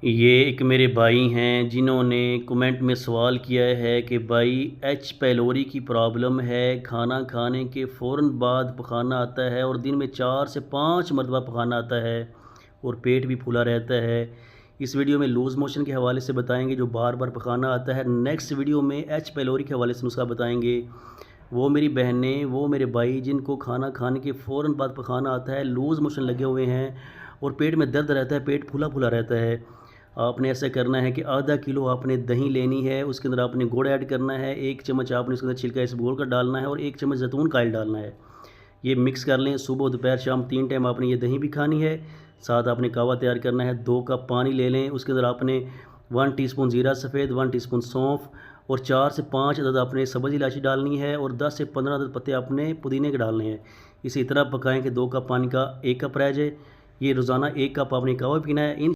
ये एक मेरे भाई हैं जिन्होंने कमेंट में सवाल किया है कि भाई एच पैलोरी की प्रॉब्लम है, खाना खाने के फ़ौरन बाद पखाना आता है और दिन में 4 से 5 मरतबा पखाना आता है और पेट भी फूला रहता है। इस वीडियो में लूज़ मोशन के हवाले से बताएंगे जो बार बार पखाना आता है। नेक्स्ट वीडियो में एच पैलोरी के हवाले से नुस्खा बताएंगे। वो मेरी बहनें, वो मेरे भाई जिनको खाना खाने के फ़ौरन बाद पखाना आता है, लूज़ मोशन लगे हुए हैं और पेट में दर्द रहता है, पेट फूला फूला रहता है। आपने ऐसा करना है कि आधा किलो आपने दही लेनी है, उसके अंदर आपने गुड़ ऐड करना है, 1 चम्मच आपने उसके अंदर छिलका इसबगोल का डालना है और 1 चम्मच जैतून का ऑयल डालना है। ये मिक्स कर लें। सुबह दोपहर शाम 3 टाइम आपने ये दही भी खानी है। साथ आपने कहवा तैयार करना है। 2 कप पानी ले लें, उसके अंदर आपने 1 टीस्पून ज़ीरा सफ़ेद, 1 टीस्पून सौंफ और 4 से 5 अदद आपने सब्ज़ इलायची डालनी है और 10 से 15 अदद पत्ते आपने पुदीने के डालने हैं। इसे इतना पकाएं कि 2 कप पानी का 1 कप रह जाए। ये रोज़ाना 1 कप आपने कहवा पीना है। इन